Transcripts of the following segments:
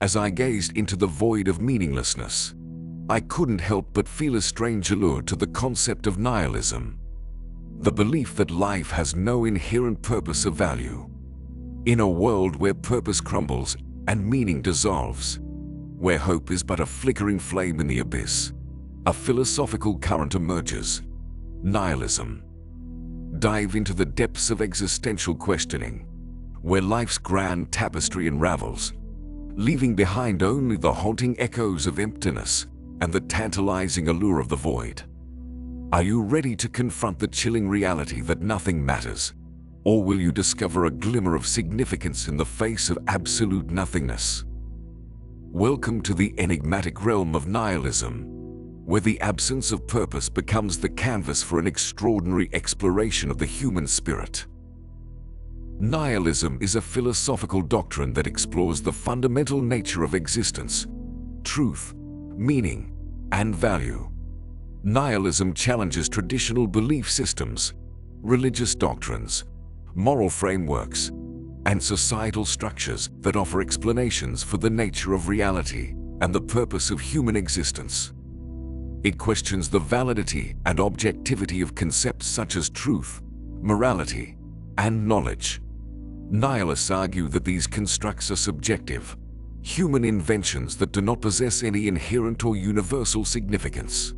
As I gazed into the void of meaninglessness, I couldn't help but feel a strange allure to the concept of nihilism, the belief that life has no inherent purpose or value. In a world where purpose crumbles and meaning dissolves, where hope is but a flickering flame in the abyss, a philosophical current emerges: nihilism. Dive into the depths of existential questioning, where life's grand tapestry unravels, leaving behind only the haunting echoes of emptiness and the tantalizing allure of the void. Are you ready to confront the chilling reality that nothing matters? Or will you discover a glimmer of significance in the face of absolute nothingness? Welcome to the enigmatic realm of nihilism, where the absence of purpose becomes the canvas for an extraordinary exploration of the human spirit. Nihilism is a philosophical doctrine that explores the fundamental nature of existence, truth, meaning, and value. Nihilism challenges traditional belief systems, religious doctrines, moral frameworks, and societal structures that offer explanations for the nature of reality and the purpose of human existence. It questions the validity and objectivity of concepts such as truth, morality, and knowledge. Nihilists argue that these constructs are subjective, human inventions that do not possess any inherent or universal significance.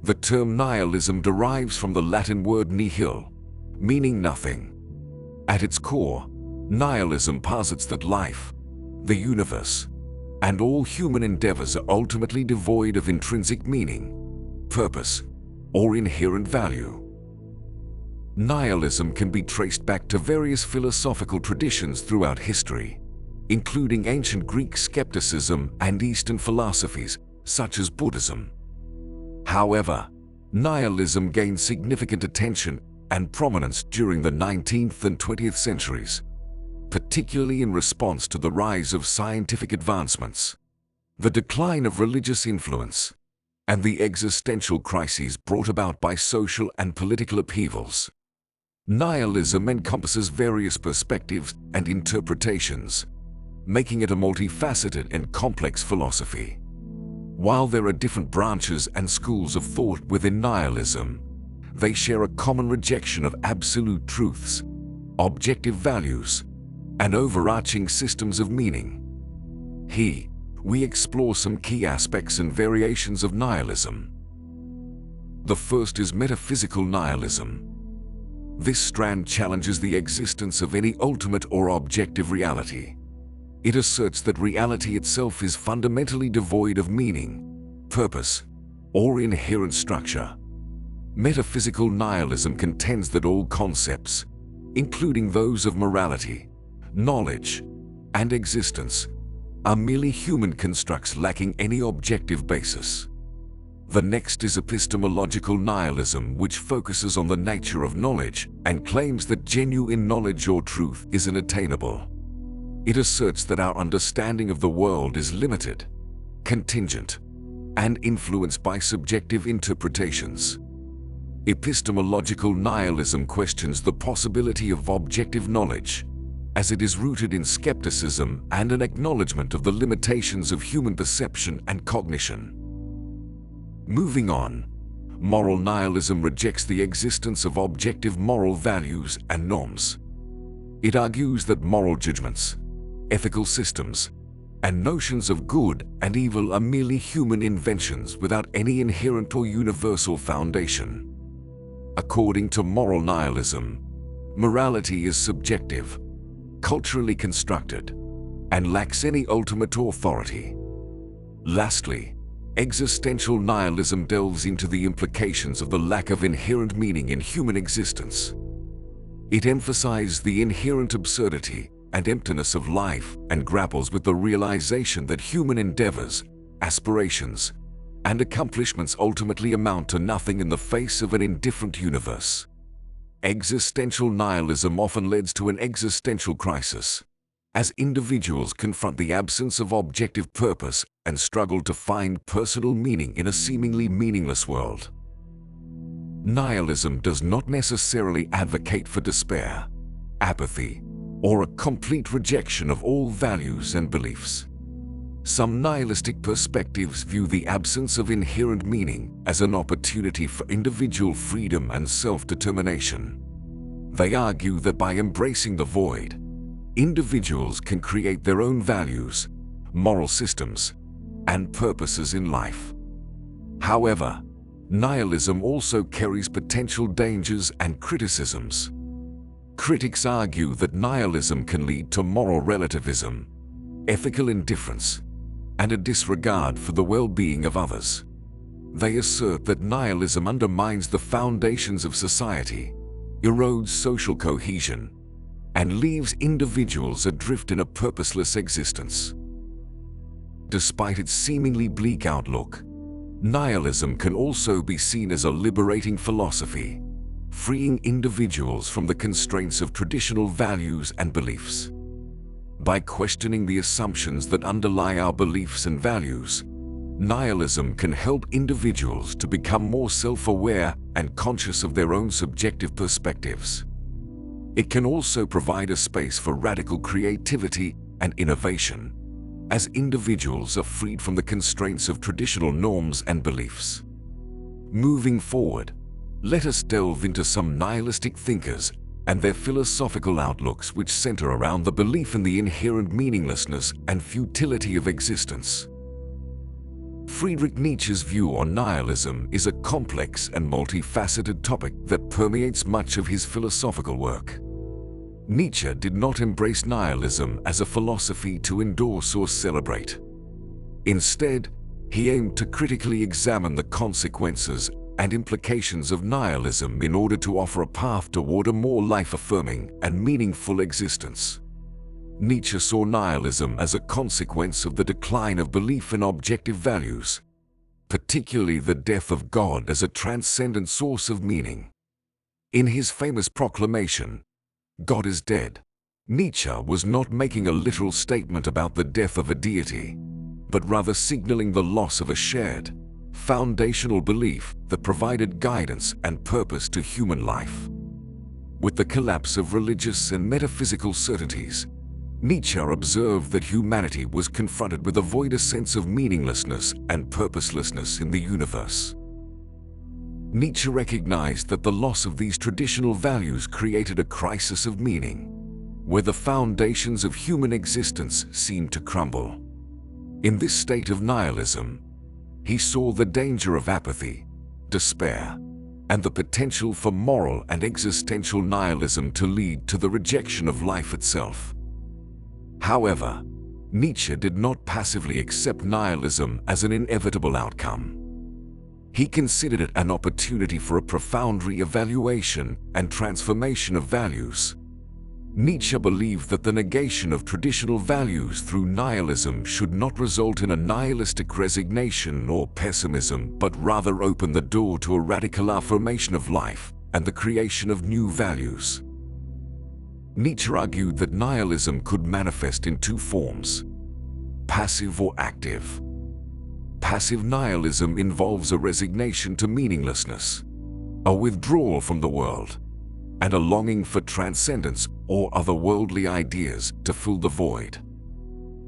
The term nihilism derives from the Latin word nihil, meaning nothing. At its core, nihilism posits that life, the universe, and all human endeavors are ultimately devoid of intrinsic meaning, purpose, or inherent value. Nihilism can be traced back to various philosophical traditions throughout history, including ancient Greek skepticism and Eastern philosophies such as Buddhism. However, nihilism gained significant attention and prominence during the 19th and 20th centuries, particularly in response to the rise of scientific advancements, the decline of religious influence, and the existential crises brought about by social and political upheavals. Nihilism encompasses various perspectives and interpretations, making it a multifaceted and complex philosophy. While there are different branches and schools of thought within nihilism, they share a common rejection of absolute truths, objective values, and overarching systems of meaning. We explore some key aspects and variations of nihilism. The first is metaphysical nihilism. This strand challenges the existence of any ultimate or objective reality. It asserts that reality itself is fundamentally devoid of meaning, purpose, or inherent structure. Metaphysical nihilism contends that all concepts, including those of morality, knowledge, and existence, are merely human constructs lacking any objective basis. The next is epistemological nihilism, which focuses on the nature of knowledge and claims that genuine knowledge or truth is unattainable. It asserts that our understanding of the world is limited, contingent, and influenced by subjective interpretations. Epistemological nihilism questions the possibility of objective knowledge, as it is rooted in skepticism and an acknowledgement of the limitations of human perception and cognition. Moving on, moral nihilism rejects the existence of objective moral values and norms. It argues that moral judgments, ethical systems, and notions of good and evil are merely human inventions without any inherent or universal foundation. According to moral nihilism, morality is subjective, culturally constructed, and lacks any ultimate authority. Lastly, existential nihilism delves into the implications of the lack of inherent meaning in human existence. It emphasizes the inherent absurdity and emptiness of life and grapples with the realization that human endeavors, aspirations, and accomplishments ultimately amount to nothing in the face of an indifferent universe. Existential nihilism often leads to an existential crisis, as individuals confront the absence of objective purpose and struggle to find personal meaning in a seemingly meaningless world. Nihilism does not necessarily advocate for despair, apathy, or a complete rejection of all values and beliefs. Some nihilistic perspectives view the absence of inherent meaning as an opportunity for individual freedom and self-determination. They argue that by embracing the void, individuals can create their own values, moral systems, and purposes in life. However, nihilism also carries potential dangers and criticisms. Critics argue that nihilism can lead to moral relativism, ethical indifference, and a disregard for the well-being of others. They assert that nihilism undermines the foundations of society, erodes social cohesion, and leaves individuals adrift in a purposeless existence. Despite its seemingly bleak outlook, nihilism can also be seen as a liberating philosophy, freeing individuals from the constraints of traditional values and beliefs. By questioning the assumptions that underlie our beliefs and values, nihilism can help individuals to become more self-aware and conscious of their own subjective perspectives. It can also provide a space for radical creativity and innovation, as individuals are freed from the constraints of traditional norms and beliefs. Moving forward, let us delve into some nihilistic thinkers and their philosophical outlooks which center around the belief in the inherent meaninglessness and futility of existence. Friedrich Nietzsche's view on nihilism is a complex and multifaceted topic that permeates much of his philosophical work. Nietzsche did not embrace nihilism as a philosophy to endorse or celebrate. Instead, he aimed to critically examine the consequences and implications of nihilism in order to offer a path toward a more life-affirming and meaningful existence. Nietzsche saw nihilism as a consequence of the decline of belief in objective values, particularly the death of God as a transcendent source of meaning. In his famous proclamation, "God is dead," Nietzsche was not making a literal statement about the death of a deity, but rather signaling the loss of a shared, foundational belief that provided guidance and purpose to human life. With the collapse of religious and metaphysical certainties, Nietzsche observed that humanity was confronted with a void, a sense of meaninglessness and purposelessness in the universe. Nietzsche recognized that the loss of these traditional values created a crisis of meaning, where the foundations of human existence seemed to crumble. In this state of nihilism, he saw the danger of apathy, despair, and the potential for moral and existential nihilism to lead to the rejection of life itself. However, Nietzsche did not passively accept nihilism as an inevitable outcome. He considered it an opportunity for a profound re-evaluation and transformation of values. Nietzsche believed that the negation of traditional values through nihilism should not result in a nihilistic resignation or pessimism, but rather open the door to a radical affirmation of life and the creation of new values. Nietzsche argued that nihilism could manifest in two forms: passive or active. Passive nihilism involves a resignation to meaninglessness, a withdrawal from the world, and a longing for transcendence or otherworldly ideas to fill the void.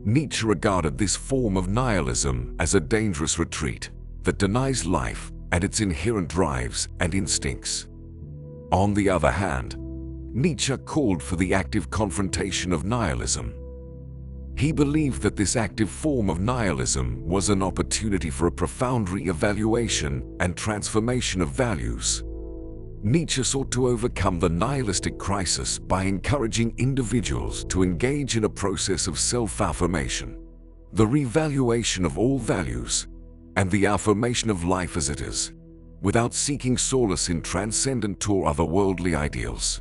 Nietzsche regarded this form of nihilism as a dangerous retreat that denies life and its inherent drives and instincts. On the other hand, Nietzsche called for the active confrontation of nihilism. He believed that this active form of nihilism was an opportunity for a profound re-evaluation and transformation of values. Nietzsche sought to overcome the nihilistic crisis by encouraging individuals to engage in a process of self-affirmation, the revaluation of all values, and the affirmation of life as it is, without seeking solace in transcendent or otherworldly ideals.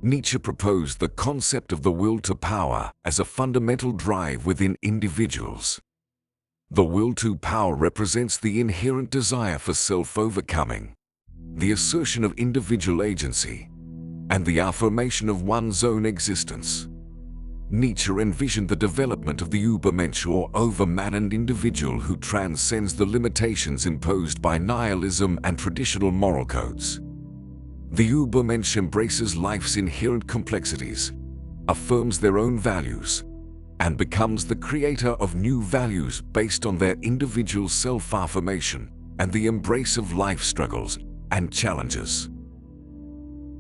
Nietzsche proposed the concept of the will to power as a fundamental drive within individuals. The will to power represents the inherent desire for self-overcoming, the assertion of individual agency, and the affirmation of one's own existence. Nietzsche envisioned the development of the Übermensch or overman, an individual who transcends the limitations imposed by nihilism and traditional moral codes. The Übermensch embraces life's inherent complexities, affirms their own values, and becomes the creator of new values based on their individual self-affirmation and the embrace of life struggles and challenges.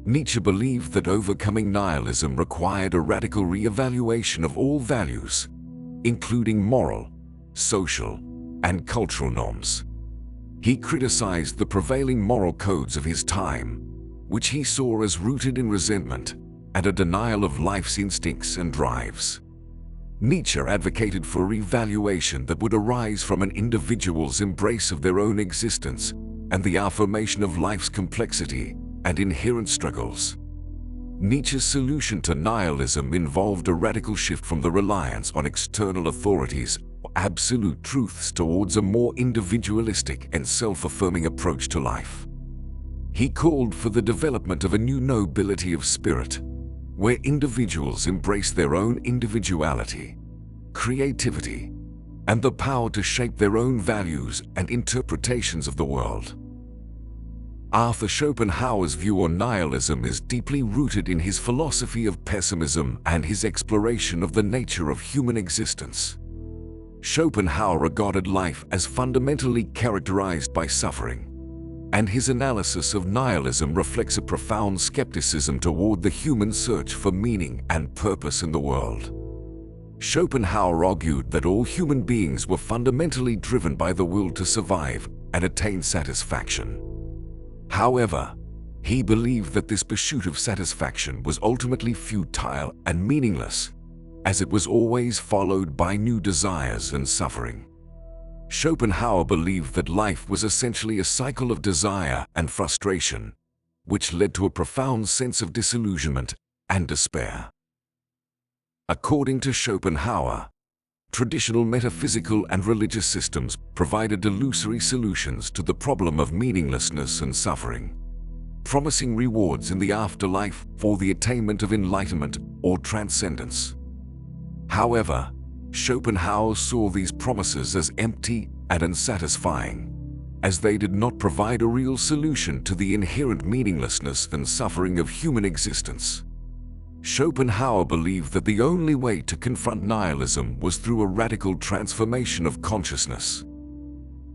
Nietzsche believed that overcoming nihilism required a radical re-evaluation of all values, including moral, social, and cultural norms. He criticized the prevailing moral codes of his time, which he saw as rooted in resentment and a denial of life's instincts and drives. Nietzsche advocated for a revaluation that would arise from an individual's embrace of their own existence and the affirmation of life's complexity and inherent struggles. Nietzsche's solution to nihilism involved a radical shift from the reliance on external authorities or absolute truths towards a more individualistic and self-affirming approach to life. He called for the development of a new nobility of spirit, where individuals embrace their own individuality, creativity, and the power to shape their own values and interpretations of the world. Arthur Schopenhauer's view on nihilism is deeply rooted in his philosophy of pessimism and his exploration of the nature of human existence. Schopenhauer regarded life as fundamentally characterized by suffering, and his analysis of nihilism reflects a profound skepticism toward the human search for meaning and purpose in the world. Schopenhauer argued that all human beings were fundamentally driven by the will to survive and attain satisfaction. However, he believed that this pursuit of satisfaction was ultimately futile and meaningless, as it was always followed by new desires and suffering. Schopenhauer believed that life was essentially a cycle of desire and frustration, which led to a profound sense of disillusionment and despair. According to Schopenhauer, traditional metaphysical and religious systems provided illusory solutions to the problem of meaninglessness and suffering, promising rewards in the afterlife for the attainment of enlightenment or transcendence. However, Schopenhauer saw these promises as empty and unsatisfying, as they did not provide a real solution to the inherent meaninglessness and suffering of human existence. Schopenhauer believed that the only way to confront nihilism was through a radical transformation of consciousness.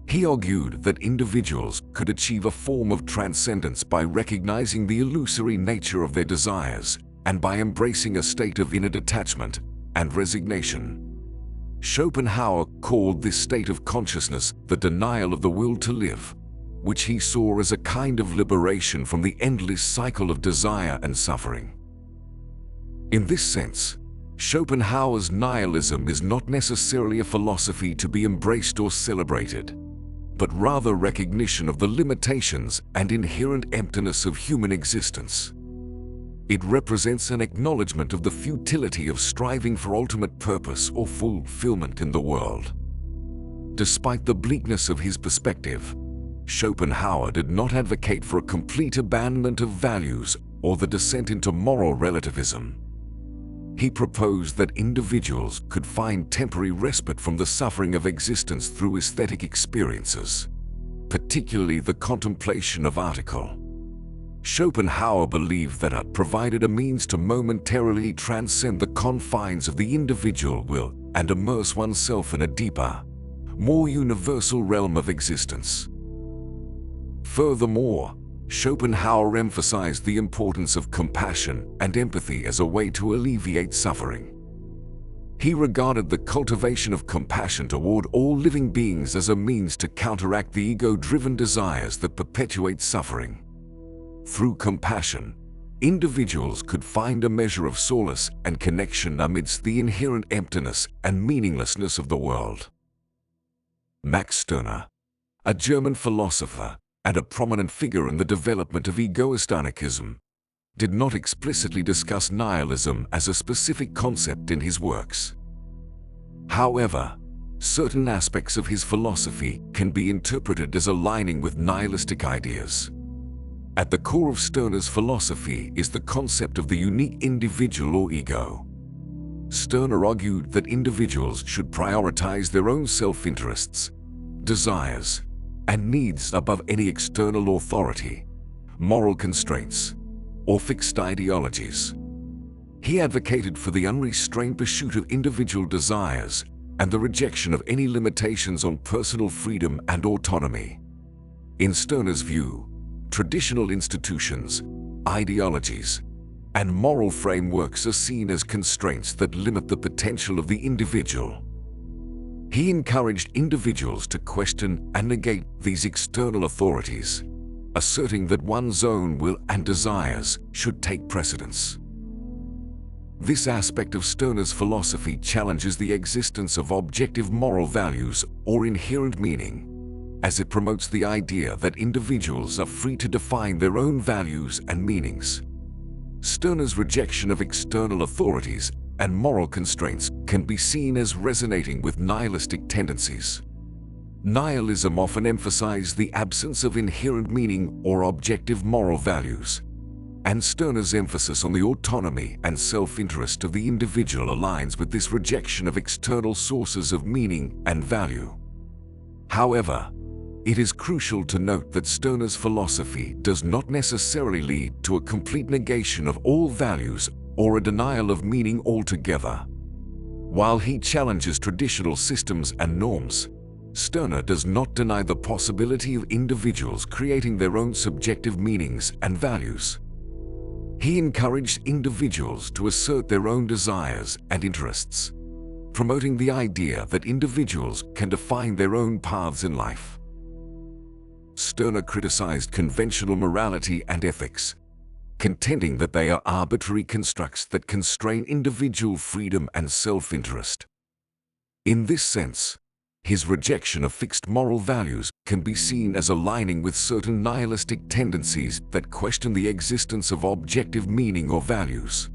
He argued that individuals could achieve a form of transcendence by recognizing the illusory nature of their desires and by embracing a state of inner detachment and resignation. Schopenhauer called this state of consciousness the denial of the will to live, which he saw as a kind of liberation from the endless cycle of desire and suffering. In this sense, Schopenhauer's nihilism is not necessarily a philosophy to be embraced or celebrated, but rather recognition of the limitations and inherent emptiness of human existence. It represents an acknowledgement of the futility of striving for ultimate purpose or fulfillment in the world. Despite the bleakness of his perspective, Schopenhauer did not advocate for a complete abandonment of values or the descent into moral relativism. He proposed that individuals could find temporary respite from the suffering of existence through aesthetic experiences, particularly the contemplation of art. Schopenhauer believed that art provided a means to momentarily transcend the confines of the individual will and immerse oneself in a deeper, more universal realm of existence. Furthermore, Schopenhauer emphasized the importance of compassion and empathy as a way to alleviate suffering. He regarded the cultivation of compassion toward all living beings as a means to counteract the ego-driven desires that perpetuate suffering. Through compassion, individuals could find a measure of solace and connection amidst the inherent emptiness and meaninglessness of the world. Max Stirner, a German philosopher and a prominent figure in the development of egoist anarchism, did not explicitly discuss nihilism as a specific concept in his works. However, certain aspects of his philosophy can be interpreted as aligning with nihilistic ideas. At the core of Stirner's philosophy is the concept of the unique individual or ego. Stirner argued that individuals should prioritize their own self-interests, desires, and needs above any external authority, moral constraints, or fixed ideologies. He advocated for the unrestrained pursuit of individual desires and the rejection of any limitations on personal freedom and autonomy. In Stirner's view, traditional institutions, ideologies, and moral frameworks are seen as constraints that limit the potential of the individual. He encouraged individuals to question and negate these external authorities, asserting that one's own will and desires should take precedence. This aspect of Stirner's philosophy challenges the existence of objective moral values or inherent meaning, as it promotes the idea that individuals are free to define their own values and meanings. Stirner's rejection of external authorities and moral constraints can be seen as resonating with nihilistic tendencies. Nihilism often emphasizes the absence of inherent meaning or objective moral values, and Stirner's emphasis on the autonomy and self-interest of the individual aligns with this rejection of external sources of meaning and value. However, it is crucial to note that Stirner's philosophy does not necessarily lead to a complete negation of all values or a denial of meaning altogether. While he challenges traditional systems and norms, Stirner does not deny the possibility of individuals creating their own subjective meanings and values. He encouraged individuals to assert their own desires and interests, promoting the idea that individuals can define their own paths in life. Stirner criticized conventional morality and ethics, contending that they are arbitrary constructs that constrain individual freedom and self-interest. In this sense, his rejection of fixed moral values can be seen as aligning with certain nihilistic tendencies that question the existence of objective meaning or values.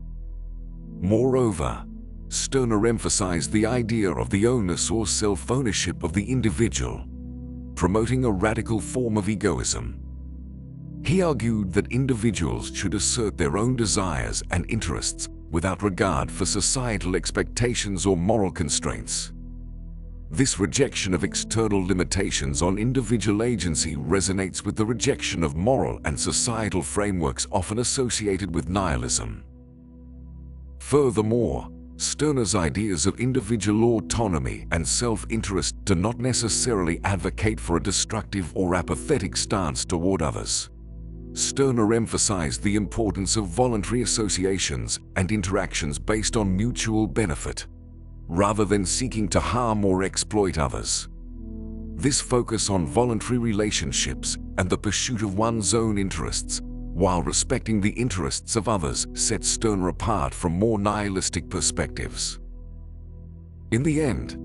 Moreover, Stirner emphasized the idea of the onus or self-ownership of the individual, promoting a radical form of egoism. He argued that individuals should assert their own desires and interests without regard for societal expectations or moral constraints. This rejection of external limitations on individual agency resonates with the rejection of moral and societal frameworks often associated with nihilism. Furthermore, Stirner's ideas of individual autonomy and self-interest do not necessarily advocate for a destructive or apathetic stance toward others. Stirner emphasized the importance of voluntary associations and interactions based on mutual benefit, rather than seeking to harm or exploit others. This focus on voluntary relationships and the pursuit of one's own interests, while respecting the interests of others, sets Stirner apart from more nihilistic perspectives. In the end,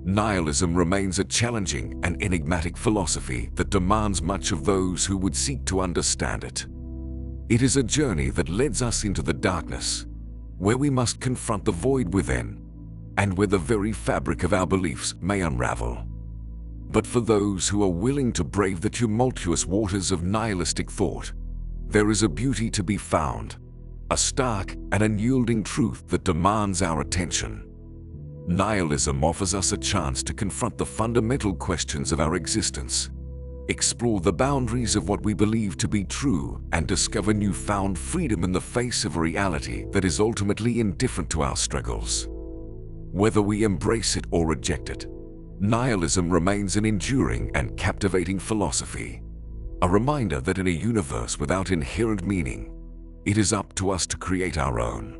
nihilism remains a challenging and enigmatic philosophy that demands much of those who would seek to understand it. It is a journey that leads us into the darkness, where we must confront the void within, and where the very fabric of our beliefs may unravel. But for those who are willing to brave the tumultuous waters of nihilistic thought, there is a beauty to be found, a stark and unyielding truth that demands our attention. Nihilism offers us a chance to confront the fundamental questions of our existence, explore the boundaries of what we believe to be true, and discover newfound freedom in the face of a reality that is ultimately indifferent to our struggles. Whether we embrace it or reject it, nihilism remains an enduring and captivating philosophy, a reminder that in a universe without inherent meaning, it is up to us to create our own.